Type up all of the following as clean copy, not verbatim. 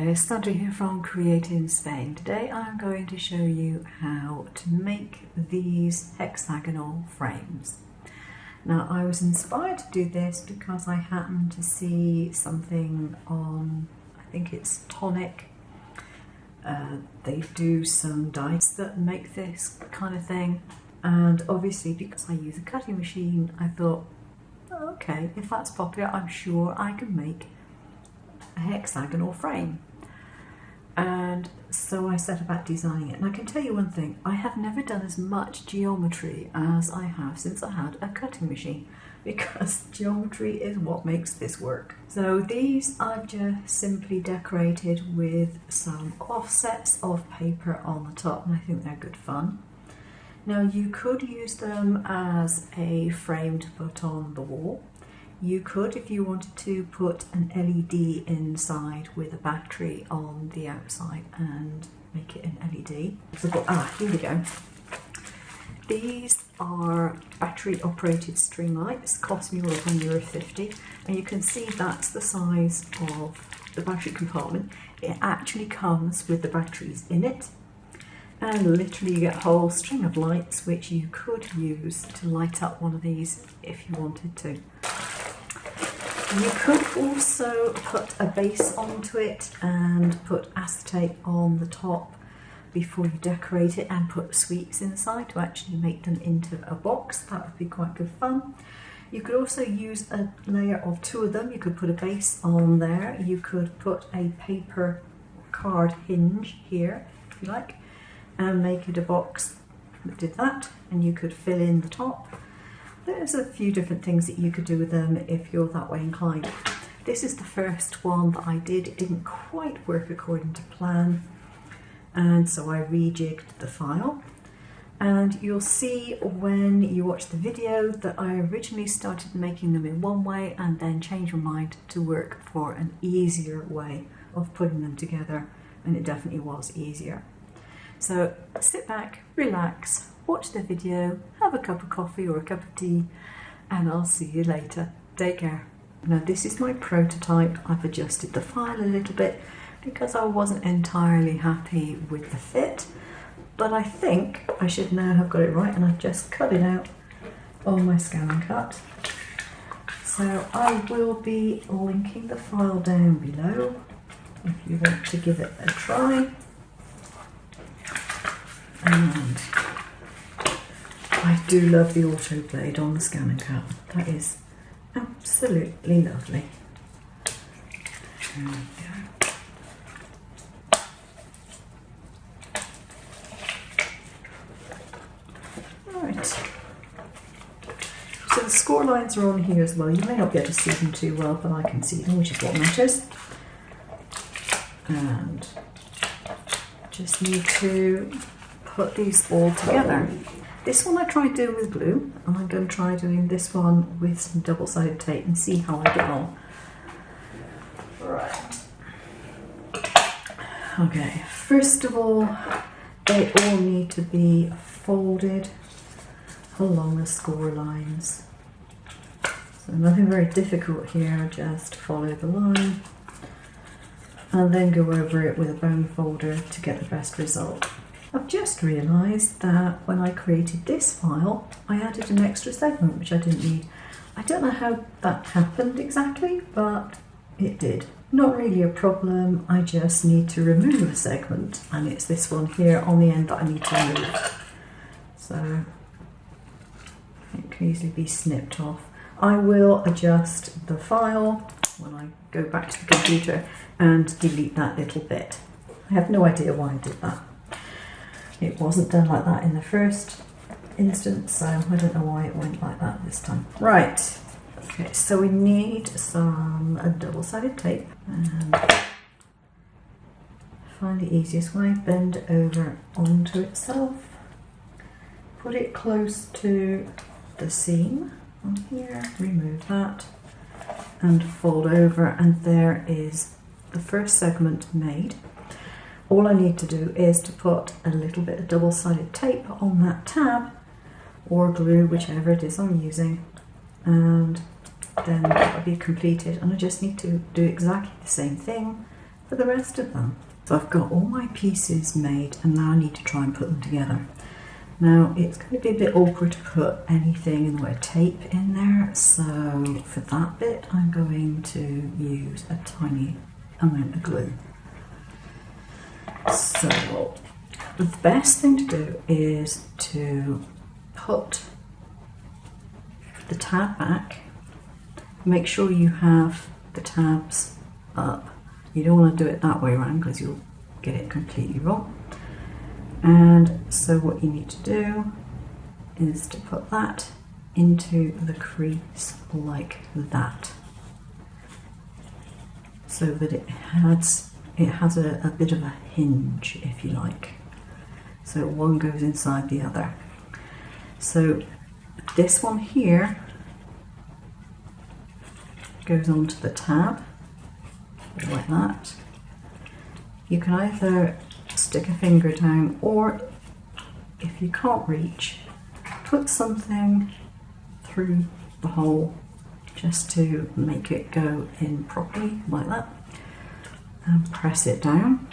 Hello, Sandra here from CREATEINSPAIN. Today I'm going to show you how to make these hexagonal frames. Now I was inspired to do this because I happened to see something on, I think it's Tonic. They do some dies that make this kind of thing, and obviously because I use a cutting machine I thought, oh, okay, if that's popular I'm sure I can make a hexagonal frame. And so I set about designing it, and I can tell you one thing, I have never done as much geometry as I have since I had a cutting machine, because geometry is what makes this work. So these I've just simply decorated with some offsets of paper on the top, and I think they're good fun. Now you could use them as a frame to put on the wall. You could, if you wanted to, put an LED inside with a battery on the outside and make it an LED. Here we go. These are battery operated string lights, cost me €1.50, and you can see that's the size of the battery compartment. It actually comes with the batteries in it, and literally you get a whole string of lights which you could use to light up one of these if you wanted to. You could also put a base onto it and put acetate on the top before you decorate it, and put sweets inside to actually make them into a box. That would be quite good fun. You could also use a layer of two of them. You could put a base on there. You could put a paper card hinge here if you like, and make it a box that did that, and you could fill in the top. There's a few different things that you could do with them if you're that way inclined. This is the first one that I did. It didn't quite work according to plan, and so I rejigged the file. And you'll see when you watch the video that I originally started making them in one way and then changed my mind to work for an easier way of putting them together, and it definitely was easier. So sit back, relax, watch the video, have a cup of coffee or a cup of tea, and I'll see you later. Take care. Now this is my prototype. I've adjusted the file a little bit because I wasn't entirely happy with the fit, but I think I should now have got it right, and I've just cut it out on my scan and cut. So I will be linking the file down below if you want to give it a try. And I do love the auto blade on the scan and cut. That is absolutely lovely. There we go. Right. So the score lines are on here as well. You may not be able to see them too well, but I can see them, which is what matters. And just need to put these all together. This one I tried doing with glue, and I'm going to try doing this one with some double-sided tape and see how I get on. Right. Okay, first of all, they all need to be folded along the score lines. So nothing very difficult here, just follow the line and then go over it with a bone folder to get the best result. I've just realised that when I created this file, I added an extra segment which I didn't need. I don't know how that happened exactly, but it did. Not really a problem, I just need to remove a segment, and it's this one here on the end that I need to remove. So it can easily be snipped off. I will adjust the file when I go back to the computer and delete that little bit. I have no idea why I did that. It wasn't done like that in the first instance, so I don't know why it went like that this time. Right, okay, so we need some double-sided tape, and find the easiest way, bend over onto itself, put it close to the seam on here, remove that, and fold over, and there is the first segment made. All I need to do is to put a little bit of double-sided tape on that tab, or glue, whichever it is I'm using, and then that will be completed. And I just need to do exactly the same thing for the rest of them. So I've got all my pieces made and now I need to try and put them together. Now it's going to be a bit awkward to put anything in the way of tape in there, so for that bit I'm going to use a tiny amount of glue. So the best thing to do is to put the tab back. Make sure you have the tabs up. You don't want to do it that way around because you'll get it completely wrong. And so what you need to do is to put that into the crease like that, so that it has a bit of a hinge, if you like. So one goes inside the other. So this one here goes onto the tab like that. You can either stick a finger down, or if you can't reach, put something through the hole just to make it go in properly like that, and press it down.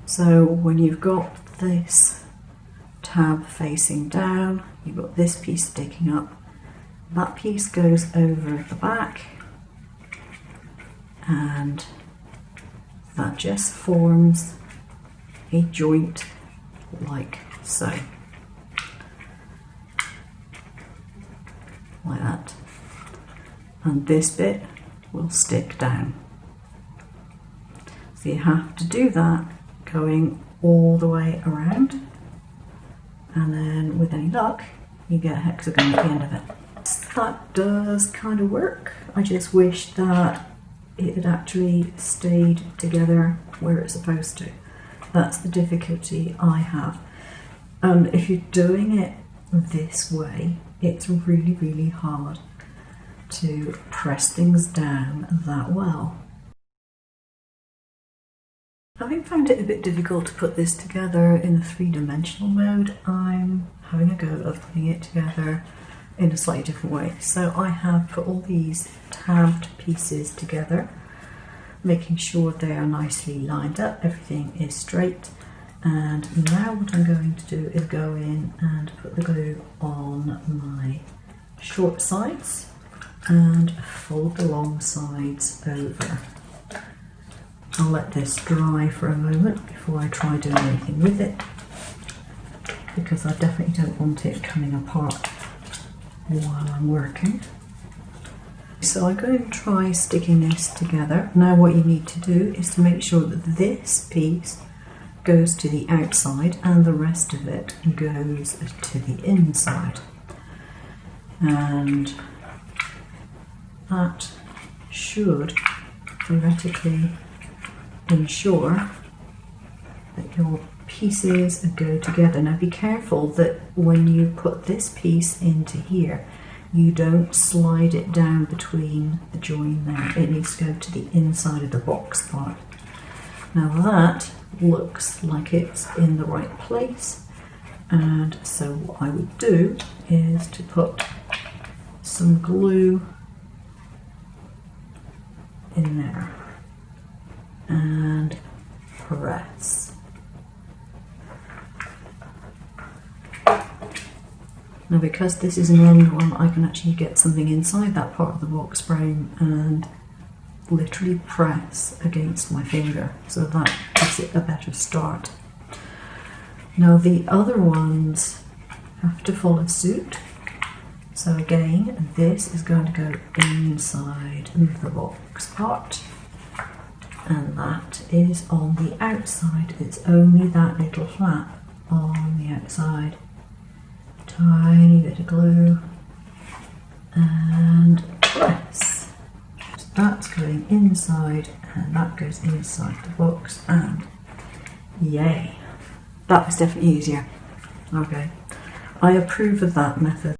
So when you've got this tab facing down, you've got this piece sticking up, that piece goes over the back, and that just forms a joint like so, like that, and this bit will stick down. So you have to do that going all the way around, and then with any luck you get a hexagon at the end of it. That does kind of work. I just wish that it had actually stayed together where it's supposed to. That's the difficulty I have. And if you're doing it this way, it's really, really hard to press things down that well. Having found it a bit difficult to put this together in a three-dimensional mode, I'm having a go of putting it together in a slightly different way. So I have put all these tabbed pieces together, making sure they are nicely lined up, everything is straight. And now what I'm going to do is go in and put the glue on my short sides and fold the long sides over. I'll let this dry for a moment before I try doing anything with it, because I definitely don't want it coming apart while I'm working. So I'm going to try sticking this together. Now what you need to do is to make sure that this piece goes to the outside and the rest of it goes to the inside. And that should theoretically ensure that your pieces go together. Now be careful that when you put this piece into here, you don't slide it down between the join there. It needs to go to the inside of the box part. Now that looks like it's in the right place, and so what I would do is to put some glue in there and press. Now because this is an end one, I can actually get something inside that part of the box frame and literally press against my finger, so that gives it a better start. Now the other ones have to follow suit. So again, this is going to go inside the box part, and that is on the outside. It's only that little flap on the outside. Tiny bit of glue and press. So that's going inside and that goes inside the box, and yay, that was definitely easier. Okay, I approve of that method.